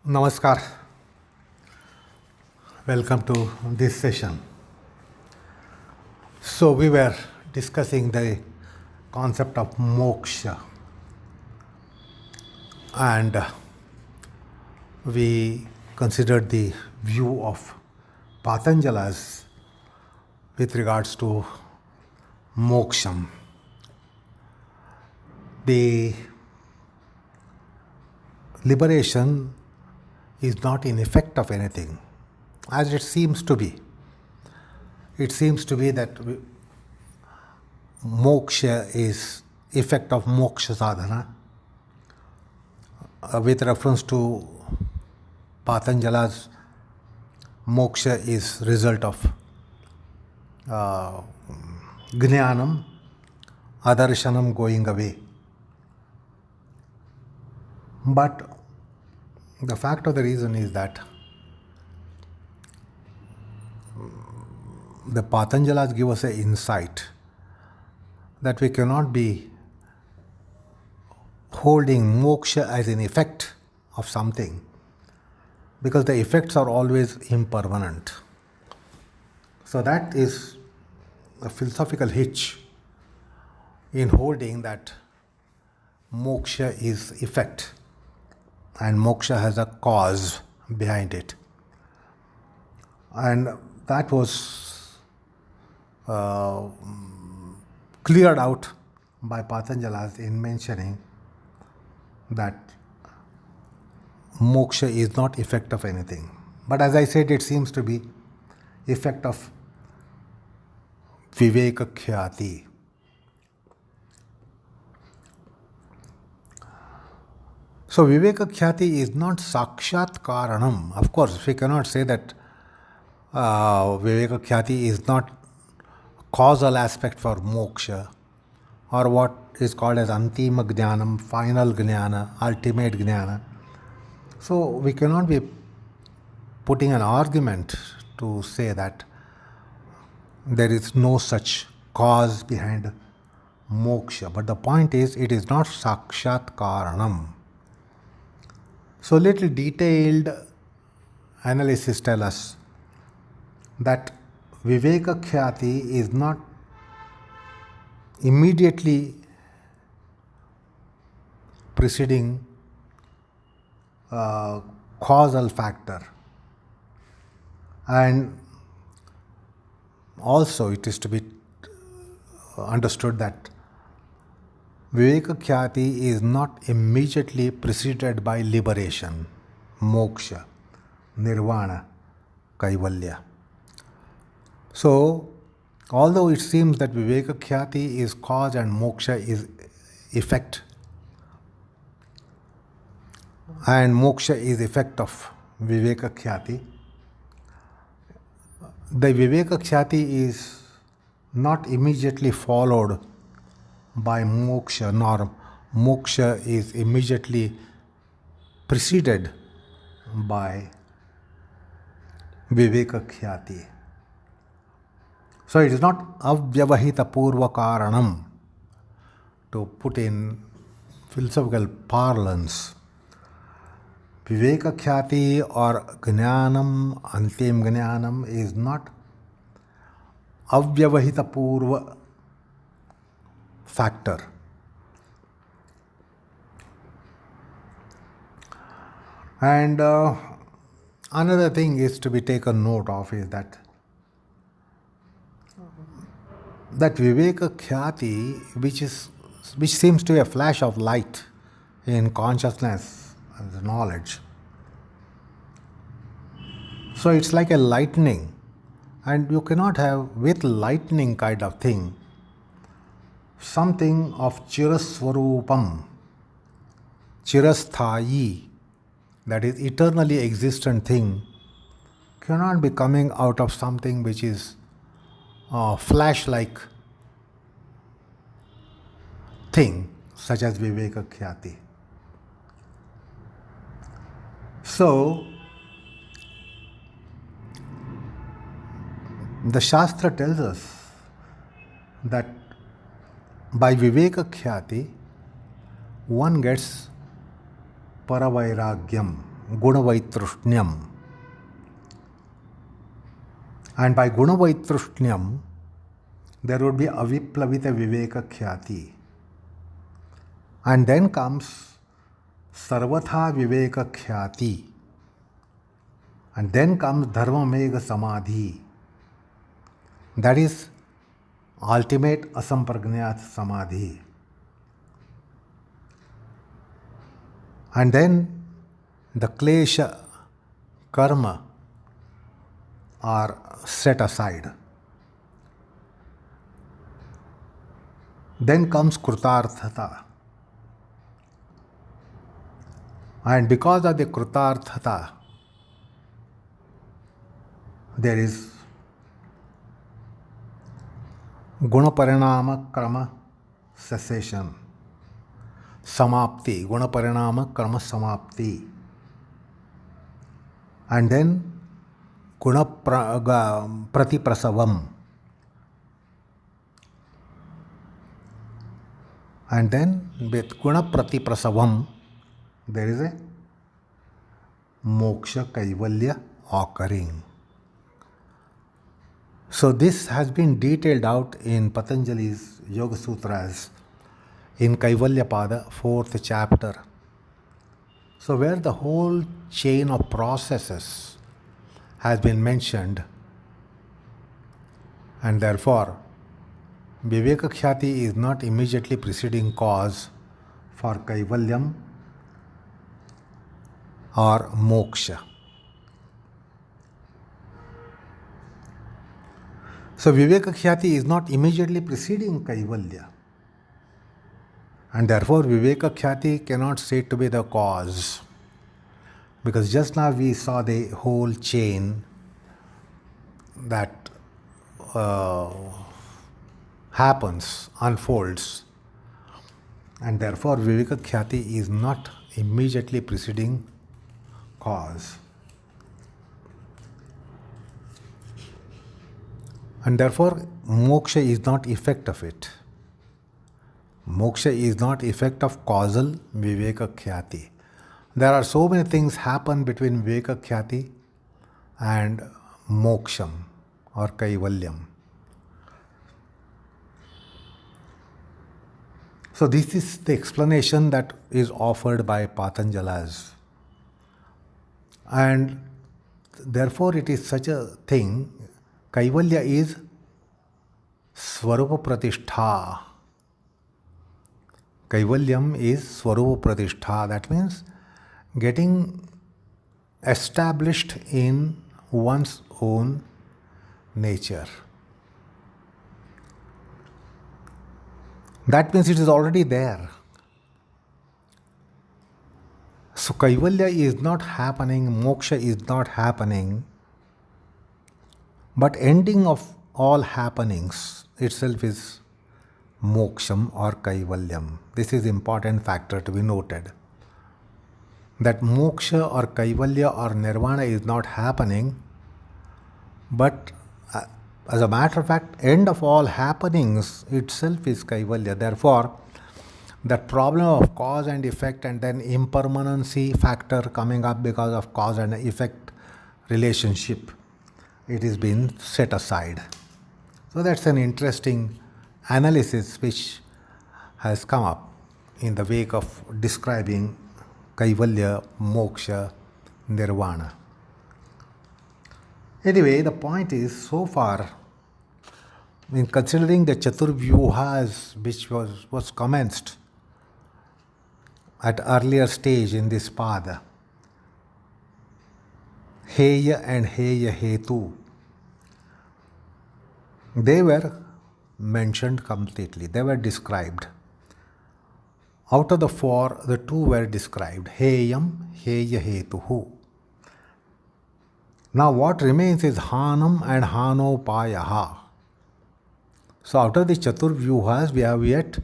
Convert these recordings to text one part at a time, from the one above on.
Namaskar. Welcome to this session. So, we were discussing the concept of moksha, and we considered the view of Patanjalas with regards to moksham. The liberation is not in effect of anything, as it seems to be. It seems to be that moksha is effect of moksha sadhana. With reference to Patanjalas, moksha is result of jnanam, adarshanam going away. But the fact of the reason is that the Patanjalas give us an insight that we cannot be holding moksha as an effect of something, because the effects are always impermanent. So that is a philosophical hitch in holding that moksha is effect and moksha has a cause behind it. And that was cleared out by Patanjalas in mentioning that moksha is not effect of anything. But as I said, it seems to be effect of Vivekakhya. So Vivekakhya is not sakshat karanam. Of course, we cannot say that Vivekakhya is not causal aspect for moksha, or what is called as antima jnanam, final jnana, ultimate jnana. So we cannot be putting an argument to say that there is no such cause behind moksha. But the point is, it is not sakshat karanam. So little detailed analysis tell us that Vivekakhya is not immediately preceding causal factor. And also it is to be understood that Vivekakhya is not immediately preceded by liberation, moksha, nirvana, Kaivalya. So, although it seems that Vivekakhya is cause and moksha is effect, and moksha is effect of Vivekakhya, the Vivekakhya is not immediately followed by moksha, nor moksha is immediately preceded by Vivekakhya. So it is not avyavahita purva karanam, to put in philosophical parlance. Vivekakhya or jnanam, antim jnanam is not avyavahita purva factor. And another thing is to be taken note of is that Vivekakhya, which seems to be a flash of light in consciousness and knowledge. So it's like a lightning, and you cannot have with lightning kind of thing something of Swarupam, chirasthayi, that is eternally existent thing, cannot be coming out of something which is flash-like thing, such as Vivekakhya. So, the Shastra tells us that by Vivekakhya one gets paravairagyam, gunavaitrushnyam. And by gunavaitrushnyam, there would be aviplavita vivekakhyati. And then comes sarvatha vivekakhyati. And then comes Dharmamegha Samadhi. That is ultimate asamprajnat samadhi. And then the klesha karma are set aside. Then comes rthata. And because of the rthata, there is gunaparinama krama cessation, samapti, gunaparinama krama samapti. And then apratiprasavam. And then with apratiprasavam, there is a Moksha Kaivalya occurring. So this has been detailed out in Patanjali's Yoga Sutras in Kaivalyapa, 4th chapter. So where the whole chain of processes has been mentioned, and therefore Vivekakhyati is not immediately preceding cause for Kaivalyam or Moksha. So Vivekakhyati is not immediately preceding Kaivalya. And therefore Vivekakhyati cannot say to be the cause. Because just now we saw the whole chain that happens, unfolds. And therefore Vivekakhyati is not immediately preceding cause. And therefore moksha is not effect of it. Moksha is not effect of causal Vivekakhyati. There are so many things happen between Vivekakhyati and moksham or Kaivalyam. So this is the explanation that is offered by Patanjalas. And therefore it is such a thing. Kaivalya is Swarupa Pratistha. Kaivalyam is Swarupa Pratistha. That means getting established in one's own nature. That means it is already there. So Kaivalya is not happening, moksha is not happening, but ending of all happenings itself is moksham or Kaivalyam. This is important factor to be noted. That moksha or Kaivalya or nirvana is not happening, but as a matter of fact, end of all happenings itself is Kaivalya. Therefore, that problem of cause and effect and then impermanency factor coming up because of cause and effect relationship, it is being set aside. So that's an interesting analysis which has come up in the wake of describing Kaivalya, moksha, nirvana. Anyway, the point is, so far, in considering the Chaturvyuhas which was commenced at earlier stage in this pada, Heya and Heya Hetu, they were mentioned completely. They were described. Out of the four, the two were described. Heyam, Heya Hetuhu. Now what remains is Hanam and Hanopayaha. So out of the Chaturvyuhas, we have yet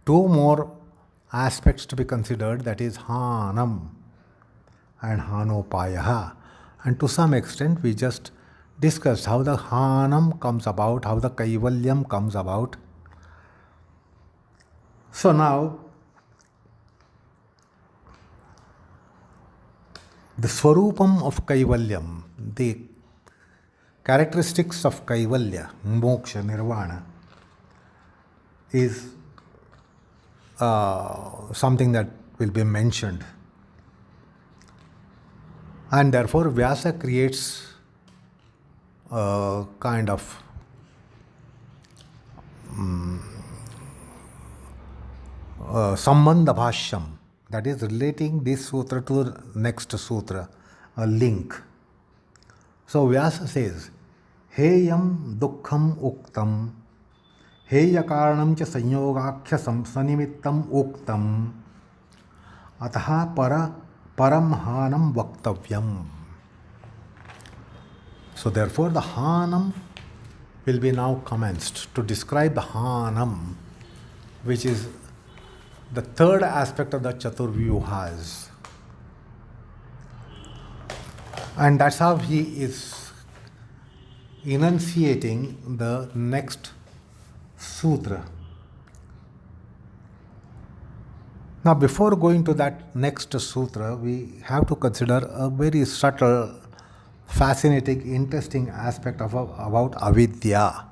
two more aspects to be considered, that is Hanam and Hanopayaha. And to some extent, we just discussed how the Hanam comes about, how the Kaivalyam comes about. So now, The Swarupam of Kaivalyam, the characteristics of Kaivalya, Moksha, Nirvana, is something that will be mentioned. And therefore, Vyasa creates a kind of Sambandha Bhashyam, that is relating this sutra to the next sutra, a link. So Vyasa says, Heyam dukkham uktam, heya karanam cha sanyogakhya sanimittam uktam, ataha paramhanam vaktavyam. So therefore the hanam will be now commenced to describe the hanam, which is the third aspect of the Chaturvyuhas. And that's how he is enunciating the next sutra. Now, before going to that next sutra, we have to consider a very subtle, fascinating, interesting aspect about avidya.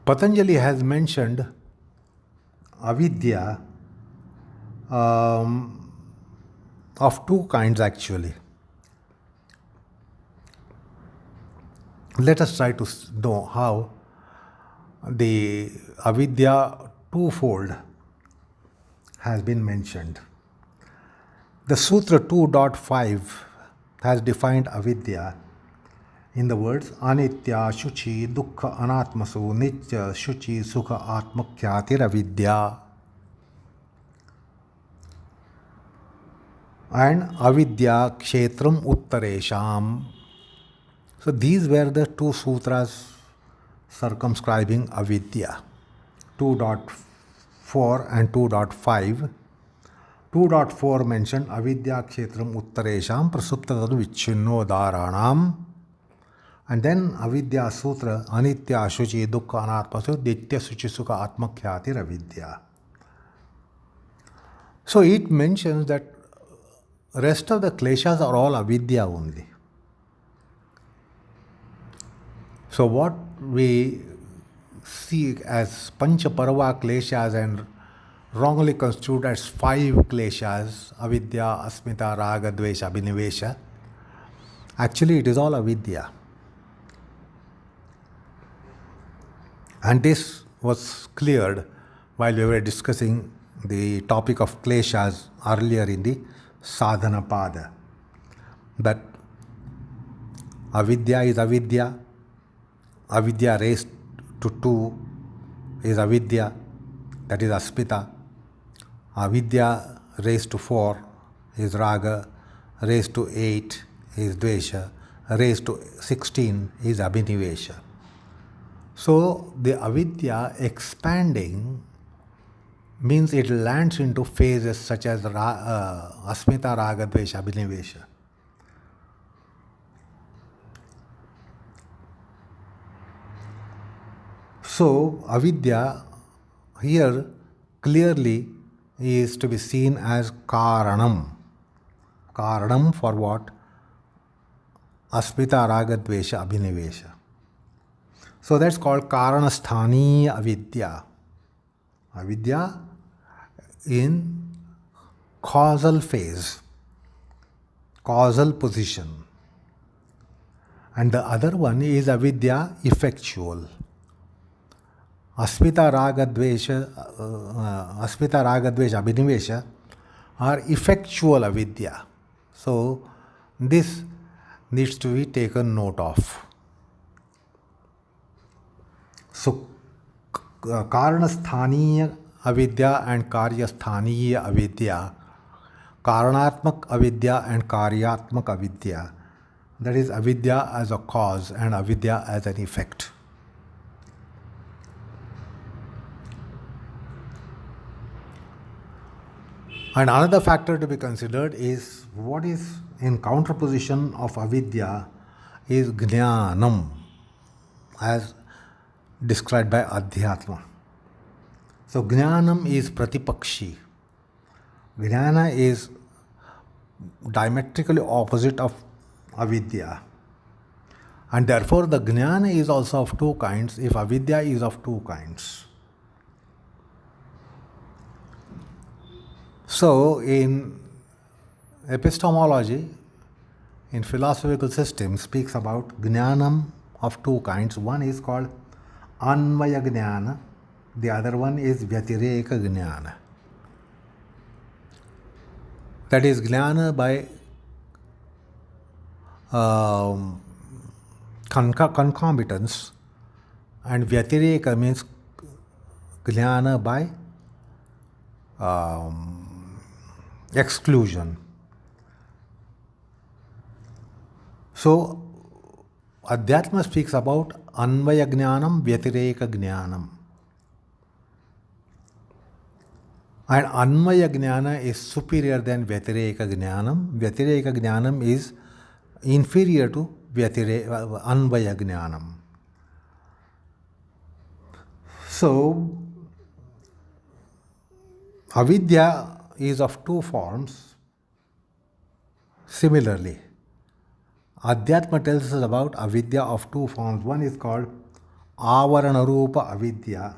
Patanjali has mentioned avidya of two kinds actually. Let us try to know how the avidya twofold has been mentioned. The Sutra 2.5 has defined avidya in the words Anitya, Shuchi, Dukkha, Anatmasu, Nitya, Shuchi, Sukha, Atmakyatir avidya. And avidya kshetram uttaresham. So these were the two sutras circumscribing avidya, 2.4 and 2.5. 2.4 mentioned avidya kshetram uttaresham prasuptadu vichinno dharanam. And then avidya sutra anitya shuchi dukkha anatmasu ditya suchi sukha atmakyatir avidya. So it mentions that rest of the kleshas are all avidya only. So what we see as panchaparva kleshas and wrongly construed as 5 kleshas, avidya, asmita, raga, dvesha, abhinivesha, actually it is all avidya. And this was cleared while we were discussing the topic of kleshas earlier in the sadhana pada. That avidya is avidya, avidya raised to 2 is avidya, that is asmita, avidya raised to 4 is raga, raised to 8 is dvesha, raised to 16 is abhinivesha. So the avidya expanding means it lands into phases such as asmita, raga, dvesha, abhinivesha. So avidya here clearly is to be seen as karanam. Karanam for what? Asmita, raga, dvesha, abhinivesha. So that's called karanasthani avidya. Avidya in causal phase, causal position. And the other one is avidya effectual. Asmita, raga, dvesha, abhinivesha are effectual avidya. So this needs to be taken note of. So karanasthaniya avidya and karyasthaniya avidya, karanatmak avidya and karyatmak avidya, that is avidya as a cause and avidya as an effect. And another factor to be considered is what is in counterposition of avidya is jnanam, as described by Adhyatma. So Jnanam is pratipakshi. Jnana is diametrically opposite of avidya. And therefore the Jnana is also of two kinds if avidya is of two kinds. So in epistemology, in philosophical system, speaks about Jnanam of two kinds. One is called Anvaya Jnana, the other one is Vyatireka Jnana. That is Jnana by concomitance, and Vyatireka means Jnana by exclusion. So, Adhyatma speaks about Anvaya Jnanam, Vyatireka Jnanam. And Anvaya Jnana is superior than Vyatireka Jnanam. Vyatireka Jnanam is inferior to Anvaya Jnanam. So, avidya is of two forms. Similarly, Adhyatma tells us about avidya of two forms. One is called Avarana Rupa Avidya,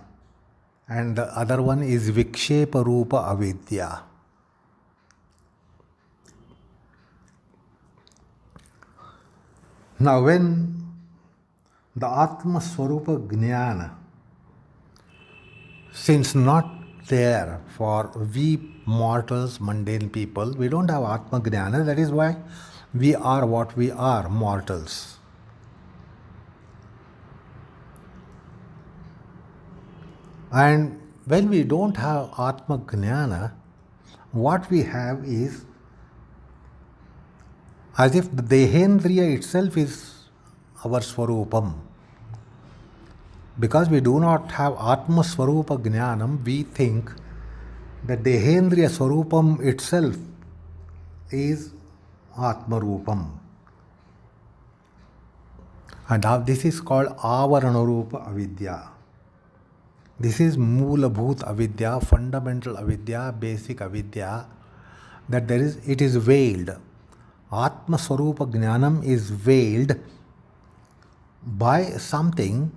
and the other one is Vikshepa Rupa Avidya. Now, when the Atma Swarupa Jnana, since not there for we mortals, mundane people, we don't have Atma Jnana, that is why we are what we are, mortals. And when we don't have Atma Jnana, what we have is as if the Dehendriya itself is our Swarupam. Because we do not have Atma Swarupa Jnanam, we think that Dehendriya Swarupam itself is Atma Rupam. And now this is called Avarana Rupa Avidya. This is Moola Bhoot Avidya, fundamental Avidya, basic Avidya, that it is veiled. Atma Swarupa Jnanam is veiled by something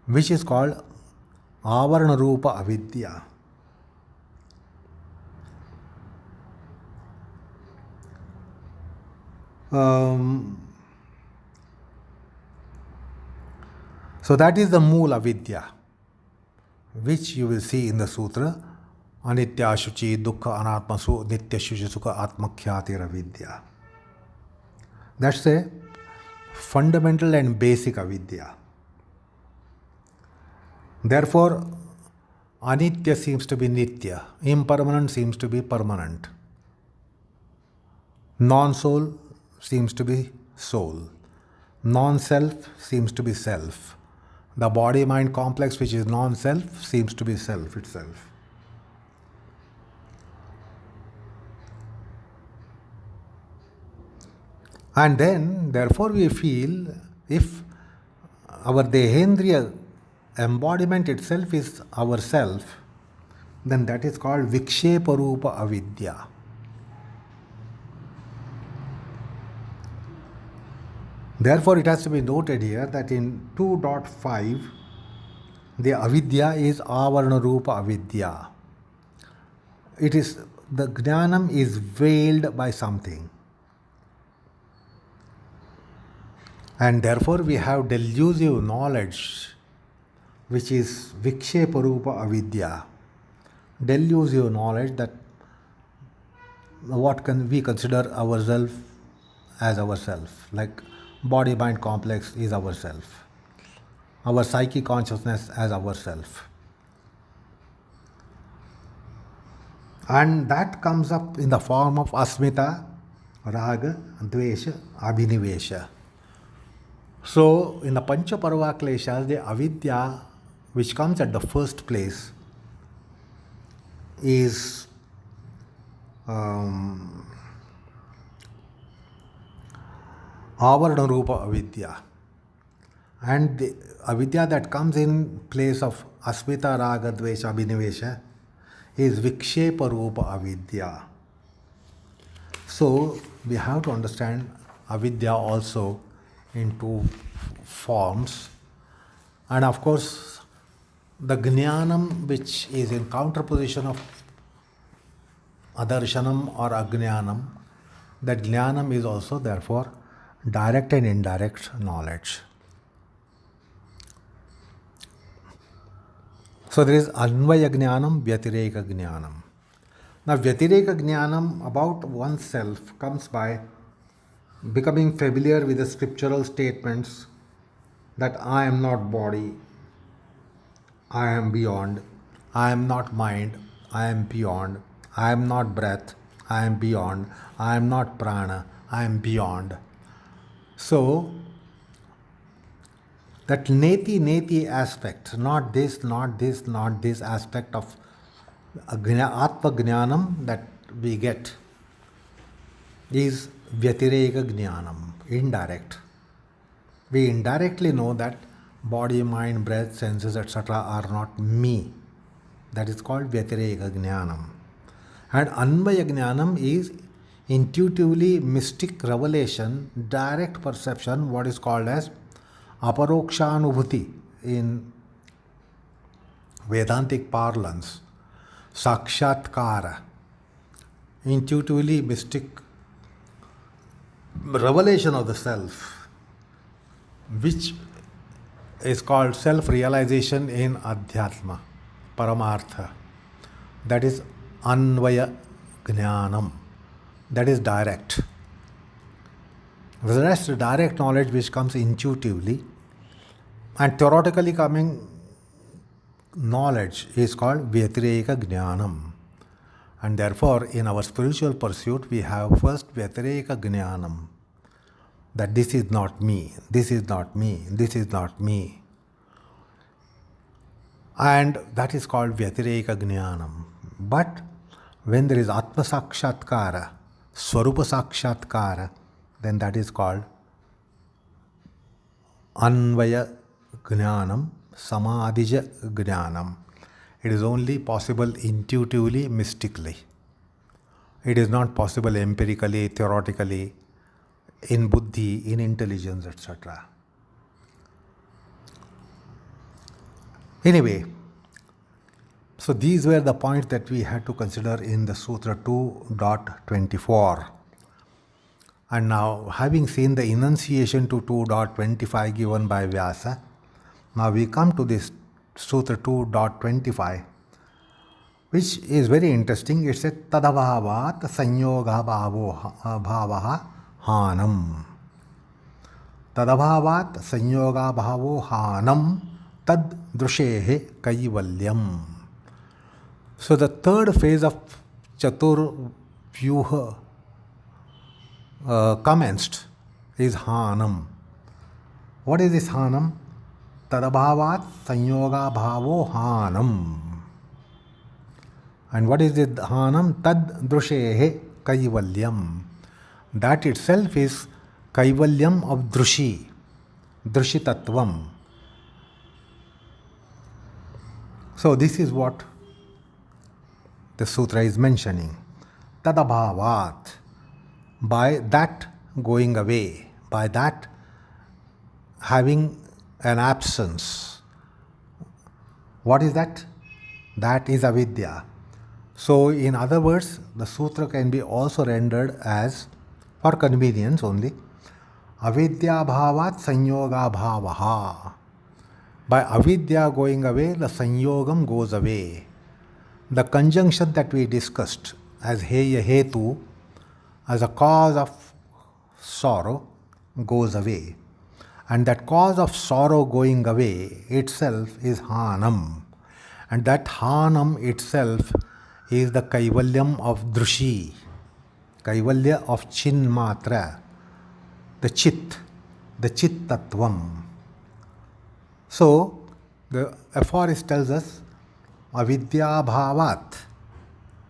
which is called Avarana Rupa Avidya. So that is the Mool Avidya, which you will see in the sutra, Anitya Shuchi Dukkha Anatmasu Nitya Shuchi Sukha Atmakhyati Avidya. That's a fundamental and basic avidya. Therefore, anitya seems to be nitya, impermanent seems to be permanent, non-soul seems to be soul, non-self seems to be self, the body-mind complex which is non-self seems to be self itself. And then, therefore, we feel if our Dehendriya embodiment itself is ourself, then that is called Vikshepa Rupa Avidya. Therefore, it has to be noted here that in 2.5, the avidya is Avarana Rupa Avidya. It is, the Jnanam is veiled by something. And therefore we have delusive knowledge, which is Vikshepa Rupa Avidya. Delusive knowledge that what can we consider ourselves as ourself, like body-mind complex is ourself, our psychic consciousness as ourself. And that comes up in the form of asmita, raga, dvesha, abhinivesha. So, in the Pancha Parva Kleshas, the avidya, which comes at the first place, is Avarana Rupa Avidya. And the avidya that comes in place of asmita, raga, dvesha, abhinivesha is vikshepa rupa avidya. So we have to understand avidya also in two forms. And of course, the jnanam which is in counterposition of adarshanam or ajnanam, that jnanam is also therefore direct and indirect knowledge. So there is anvaya jnanam, vyatireka jnanam. Now vyatireka jnanam about oneself comes by becoming familiar with the scriptural statements that I am not body, I am beyond, I am not mind, I am beyond, I am not breath, I am beyond, I am not prana, I am beyond. So, that neti aspect, not this aspect of Atma Jnanam that we get is Vyatireka Jnanam, indirect. We indirectly know that body, mind, breath, senses, etc. are not me. That is called Vyatireka Jnanam. And Anvaya Jnanam is intuitively mystic revelation, direct perception, what is called as aparokshanubhuti in Vedantic parlance, sakshatkara, intuitively mystic revelation of the self, which is called self-realization in Adhyatma, Paramartha. That is Anvaya Jnanam. That is direct. The rest, direct knowledge which comes intuitively and theoretically coming knowledge is called Vyatireka Jnanam. And therefore, in our spiritual pursuit, we have first Vyatireka Jnanam. That this is not me, this is not me, this is not me. And that is called Vyatireka Jnanam. But when there is Atma Sakshatkara, Swarupa Sakshatkara, then that is called Anvaya Jnanam, Samadhija Jnanam. It is only possible intuitively, mystically. It is not possible empirically, theoretically, in buddhi, in intelligence, etc. Anyway, so these were the points that we had to consider in the Sutra 2.24. And now, having seen the enunciation to 2.25 given by Vyasa, now we come to this Sutra 2.25, which is very interesting. It says, Tadabhavat sanyoga bhavaha hanam. Tadabhavat sanyoga bhavo hanam tad drushehe kaivalyam. So the third phase of Chaturvyuha commenced is hanam. What is this hanam? Tadabhavat sanyoga bhavo hanam. And what is it hanam? Tad drushehe kaivalyam. That itself is kaivalyam of drushi, drushitattvam. So this is what the sutra is mentioning. Tadabhavat. By that going away, by that having an absence. What is that? That is avidya. So in other words, the sutra can be also rendered as, for convenience only, avidya bhavat sanyoga bhavaha. By avidya going away, the sanyogam goes away. The conjunction that we discussed as heya hetu, as a cause of sorrow, goes away. And that cause of sorrow going away itself is hanam. And that hanam itself is the kaivalyam of drushi, kaivalya of chin matra, the chit tattvam. So, the aphorist tells us, avidya bhavat,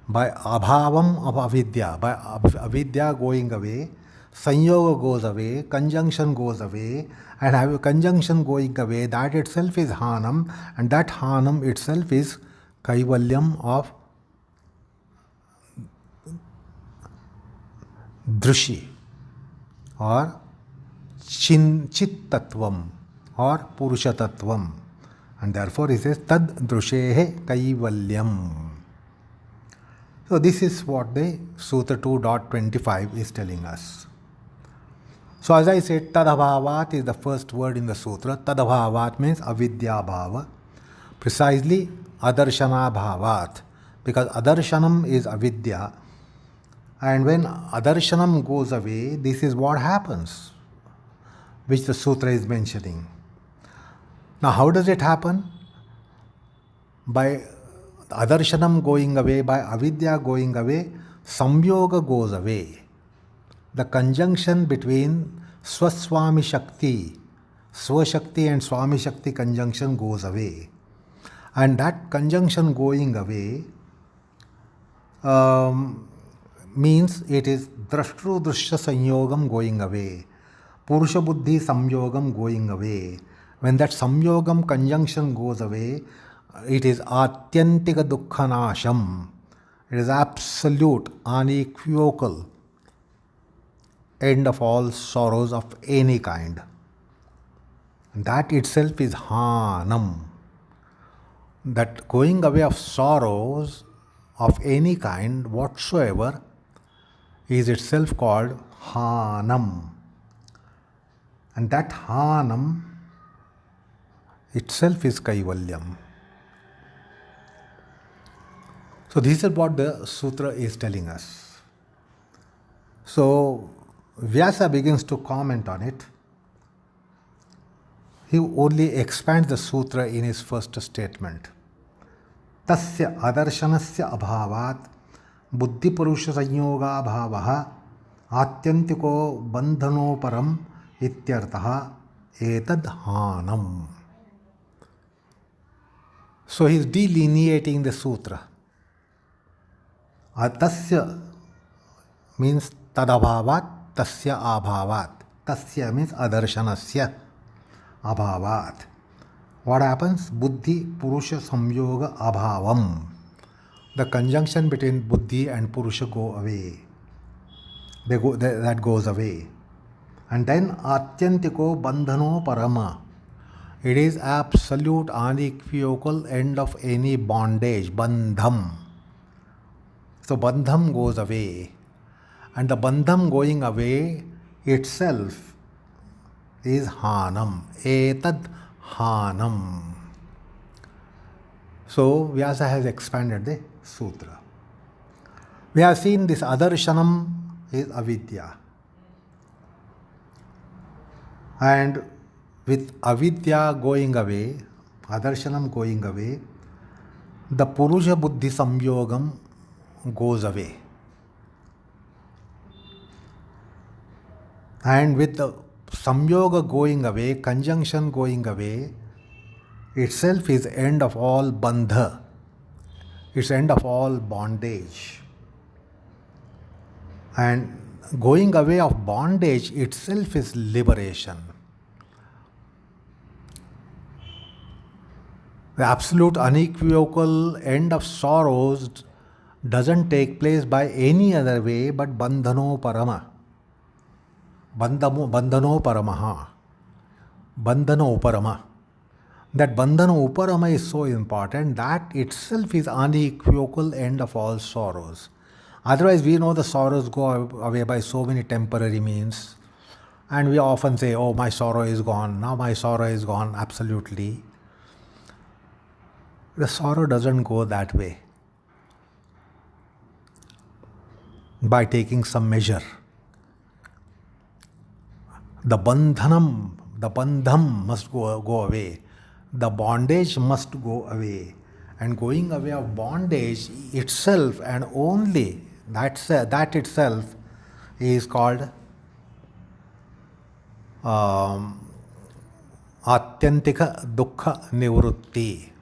by abhavam of avidya, by avidya going away, Sanyoga goes away, conjunction goes away, and have a conjunction going away, that itself is Hanam, and that Hanam itself is Kaivalyam of Drushi or Chit Tattvam or Purusha Tattvam. And therefore he says Tad Drushehe Kaivalyam. So this is what the Sutra 2.25 is telling us. So as I said, Tadabhavat is the first word in the Sutra. Tadabhavat means avidya bhava. Precisely adarshana bhavat. Because adarshanam is avidya. And when adarshanam goes away, this is what happens, which the Sutra is mentioning. Now how does it happen? By adarshanam going away, by avidya going away, samyoga goes away. The conjunction between Swaswami Shakti, Swashakti and Swami Shakti conjunction goes away. And that conjunction going away means it is Drashtru Drishya Sanyogam going away, Purusha Buddhi Samyogam going away. When that Samyogam conjunction goes away, it is Atyantika Dukkhanasham. It is absolute, unequivocal end of all sorrows of any kind. And that itself is Hanam. That going away of sorrows of any kind whatsoever is itself called Hanam. And that Hanam itself is Kaivalyam. So this is what the Sutra is telling us. So Vyasa begins to comment on it. He only expands the Sutra in his first statement. Tasya adarshanasya abhavat buddhi purusha sanyoga bhavaha atyantiko bandhanoparam ityartaha etad hanam. So he is delineating the Sutra. Tasya means tadabhavat, tasya abhavat. Tasya means adarshanasya abhavat. What happens? Buddhi Purusha Samyoga Abhavam. The conjunction between Buddhi and Purusha go away. That goes away. And then Atyantiko Bandhano Parama. It is absolute unequivocal end of any bondage, bandham. So bandham goes away. And the bandham going away itself is Hanam. Etad Hanam. So Vyasa has expanded the Sutra. We have seen this adarshanam is avidya. And with avidya going away, adarshanam going away, the Purusha Buddhi Samyogam goes away. And with the Samyoga going away, conjunction going away, itself is end of all bandha. It's end of all bondage. And going away of bondage itself is liberation. The absolute unequivocal end of sorrows doesn't take place by any other way but bandhano parama. Bandhano paramaha. Bandhano uparama. That bandhano uparama is so important, that itself is unequivocal end of all sorrows. Otherwise, we know the sorrows go away by so many temporary means. And we often say, oh, my sorrow is gone. Now my sorrow is gone. Absolutely. The sorrow doesn't go that way. By taking some measure. The bandham must go away. The bondage must go away. And going away of bondage itself and only that itself is called Atyantika Dukkha Nivrutti.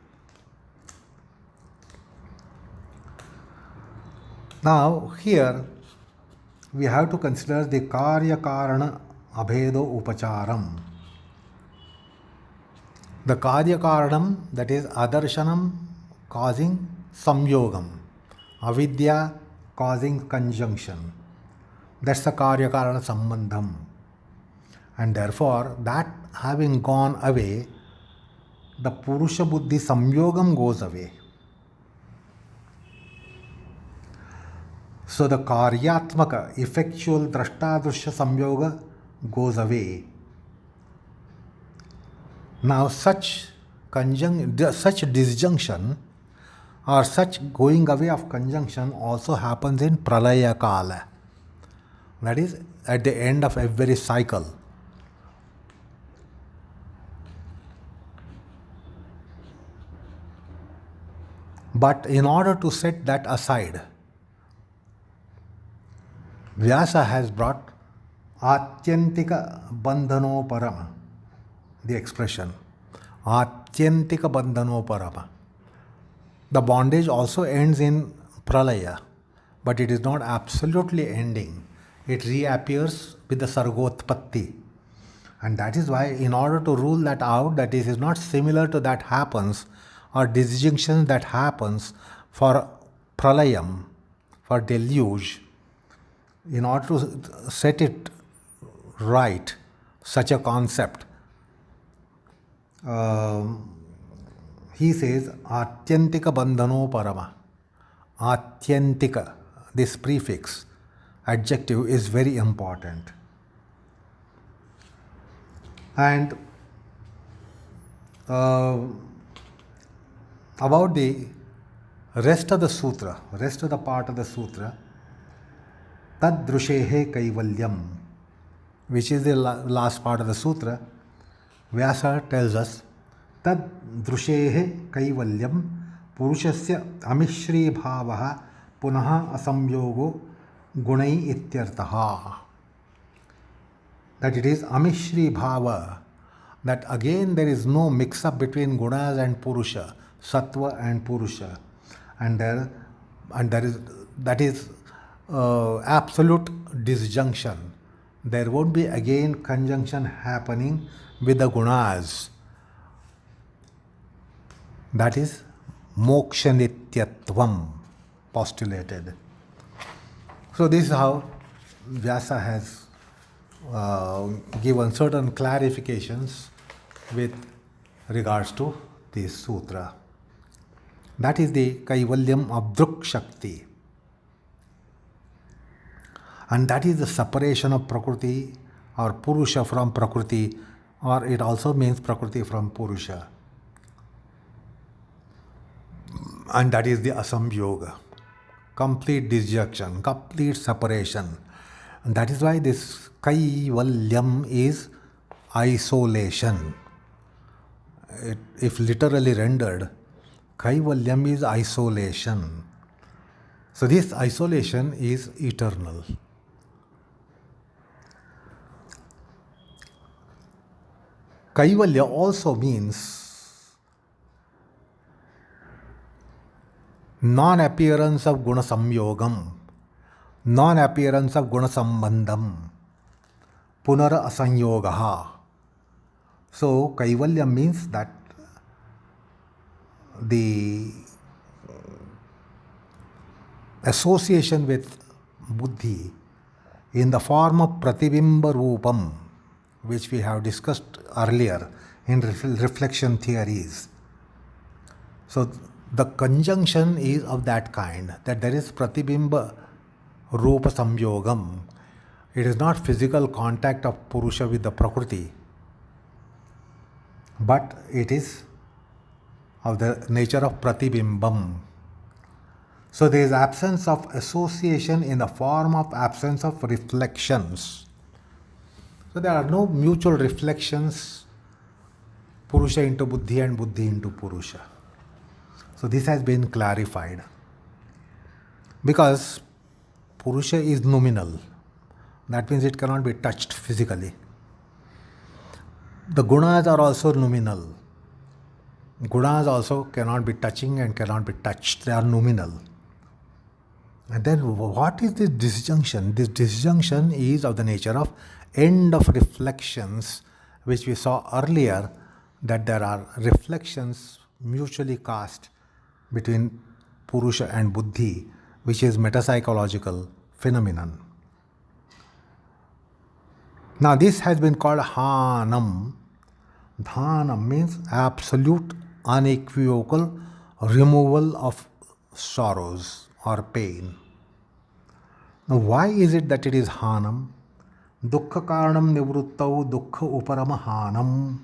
Now here we have to consider the karya karana abhedo upacharam. The karya karanam, that is adarshanam causing samyogam, avidya causing conjunction. That's the karya karana sambandham. And therefore, that having gone away, the purusha buddhi samyogam goes away. So the karyatmaka, effectual drashtadrushya samyoga goes away. Now such disjunction or such going away of conjunction also happens in pralaya kala. That is at the end of every cycle. But in order to set that aside, Vyasa has brought Atyantika Bandhano Parama, the expression Atyantika Bandhano Parama. The bondage also ends in pralaya, but it is not absolutely ending. It reappears with the sargotpatti. And that is why, in order to rule that out, that is not similar to that happens, or disjunction that happens for pralayam, for deluge, in order to set it right, such a concept, he says, Atyantika bandhano parama. Atyantika, this prefix, adjective is very important. And about the rest of the sutra, rest of the part of the sutra, tad drushehe kaivalyam, which is the last part of the sutra, Vyasa tells us, tad drushehe kaivalyam purushasya amishri bhavaha punaha asamyogo gunai ityartaha. That it is amishri bhava, that again there is no mix up between gunas and purusha, sattva and purusha, and that is absolute disjunction. There won't be again conjunction happening with the gunas. That is moksha nityatvam postulated. So this is how Vyasa has given certain clarifications with regards to this sutra. That is the Kaivalyam of Druk Shakti. And that is the separation of Prakriti or Purusha from Prakriti, or it also means Prakriti from Purusha. And that is the Asamyoga, complete disjunction, complete separation. And that is why this Kaivalyam is isolation. If literally rendered, Kaivalyam is isolation. So this isolation is eternal. Kaivalya also means non-appearance of guna samyogam, non-appearance of guna sambandham, punara asanyogaha. So Kaivalya means that the association with buddhi in the form of pratibimba rupam, which we have discussed earlier in reflection theories. So the conjunction is of that kind, that there is pratibimba rupa samyogam. It is not physical contact of Purusha with the Prakriti, but it is of the nature of pratibimbam. So there is absence of association in the form of absence of reflections. So there are no mutual reflections, Purusha into Buddhi and Buddhi into Purusha. So this has been clarified. Because Purusha is nominal. That means it cannot be touched physically. The gunas are also nominal. Gunas also cannot be touching and cannot be touched. They are nominal. And then what is this disjunction? This disjunction is of the nature of end of reflections, which we saw earlier, that there are reflections mutually cast between Purusha and Buddhi, which is metapsychological phenomenon. Now this has been called Hanam. Dhanam means absolute, unequivocal removal of sorrows or pain. Now why is it that it is Hanam? Dukkha karanam nivruttau dukkha uparama Hanam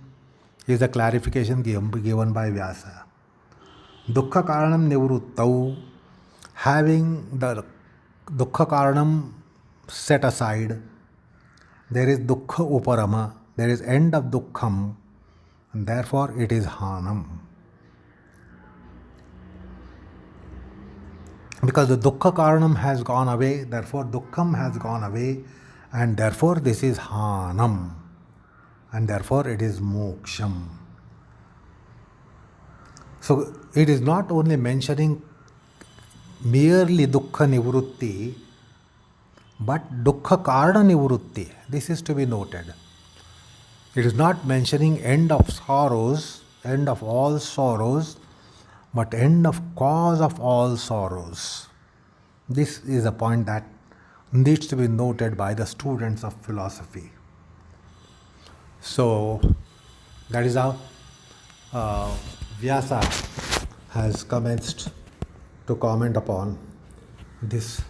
is the clarification given by Vyasa. Dukkha karanam nivruttau, having the dukkha karanam set aside, there is dukkha uparama, there is end of dukkham, and therefore it is Hanam. Because the dukkha karanam has gone away, therefore dukkham has gone away, and therefore this is Hanam, and therefore it is Moksham. So it is not only mentioning merely dukkha nivrutti, but dukkha karana nivrutti. This is to be noted. It is not mentioning end of sorrows, end of all sorrows, but end of cause of all sorrows. This is a point that needs to be noted by the students of philosophy. So that is how Vyasa has commenced to comment upon this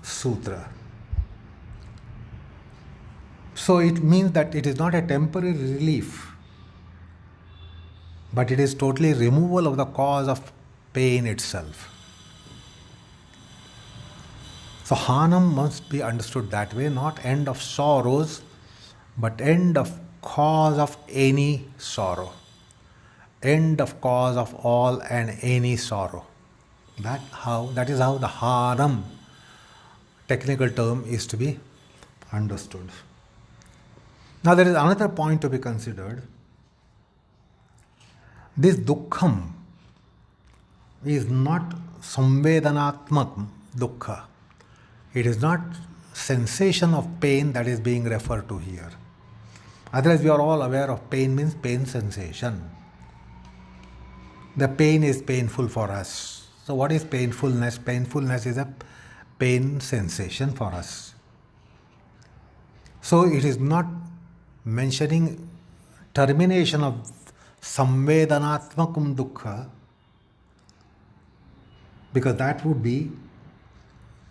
sutra. So it means that it is not a temporary relief, but it is totally removal of the cause of pain itself. So Hanam must be understood that way, not end of sorrows, but end of cause of any sorrow. End of cause of all and any sorrow. That is how the Hanam technical term is to be understood. Now there is another point to be considered. This dukkham is not samvedanatmak dukkha. It is not sensation of pain that is being referred to here. Otherwise we are all aware of pain means pain sensation. The pain is painful for us. So what is painfulness? Painfulness is a pain sensation for us. So it is not mentioning termination of samvedanatmakum dukkha, because that would be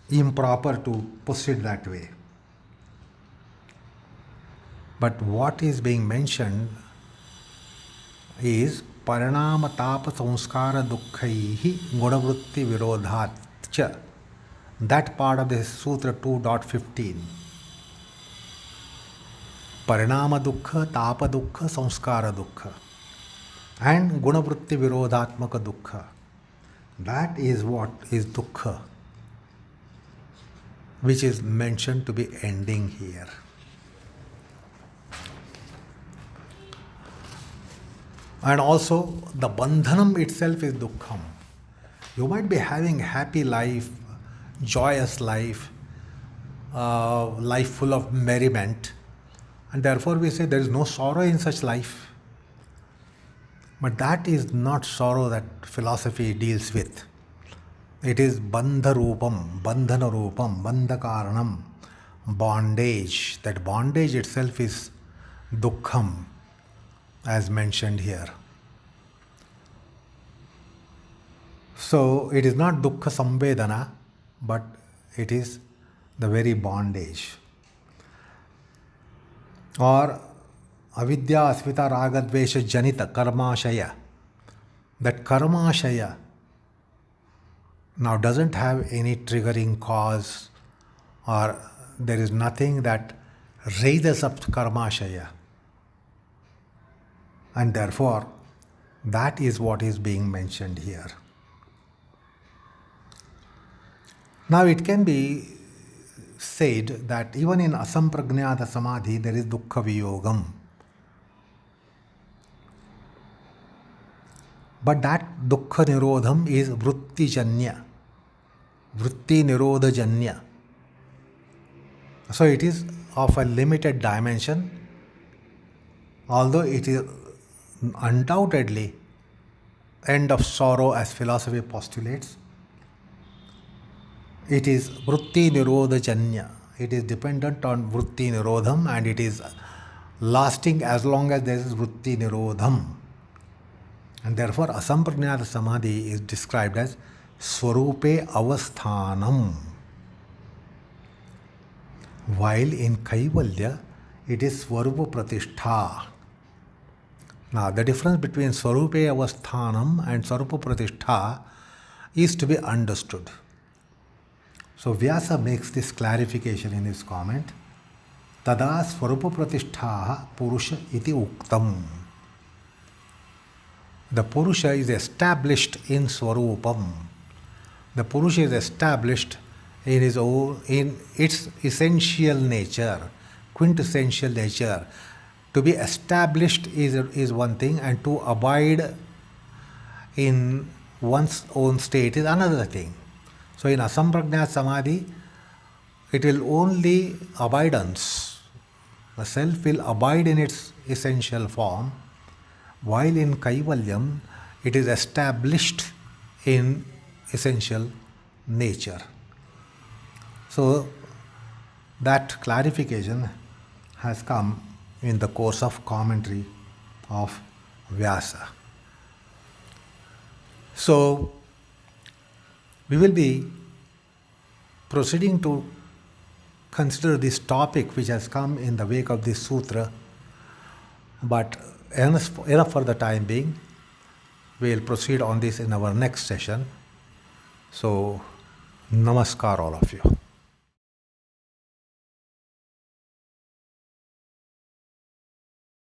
improper to proceed that way. But what is being mentioned is parinama tapa samskara dukkhaihi gunavrutti virodhat cha. That part of this Sutra 2.15. Parinama dukkha, tapa dukkha, samskara dukkha, and gunavrutti virodhatmaka dukkha. That is what is dukkha, which is mentioned to be ending here. And also the bandhanam itself is dukkham. You might be having happy life, joyous life, life full of merriment, and therefore we say there is no sorrow in such life. But that is not sorrow that philosophy deals with. It is bandharupam, bandhanarupam, bandhakaranam, bondage. That bondage itself is dukkham, as mentioned here. So it is not dukkha samvedana, but it is the very bondage. Or avidya asmita ragadvesha janita karmashaya. That karmashaya now doesn't have any triggering cause, or there is nothing that raises up karmashaya. And therefore, that is what is being mentioned here. Now it can be said that even in asamprajnata samadhi there is dukkha viyogam. But that dukkha nirodham is vrittijanya. vritti nirodha janya. So it is of a limited dimension, although it is undoubtedly end of sorrow as philosophy postulates. It is vritti nirodha janya. It is dependent on vritti nirodham, and it is lasting as long as there is vritti nirodham. And therefore asamprajnata samadhi is described as Swarupe avasthanam. While in Kaivalya, it is Swarupa Pratistha. Now, the difference between Swarupe avasthanam and Swarupa Pratistha is to be understood. So, Vyasa makes this clarification in his comment. Tada Swarupa Pratistha Purusha iti uktam. The Purusha is established in Swarupam. The Purusha is established in his own, in its essential nature, quintessential nature. To be established is one thing, and to abide in one's own state is another thing. So in Asamprajnata Samadhi, it will only abidance. The self will abide in its essential form, while in Kaivalyam, it is established in essential nature. So that clarification has come in the course of commentary of Vyasa. So we will be proceeding to consider this topic which has come in the wake of this sutra, but enough for the time being. We will proceed on this in our next session. So, namaskar all of you.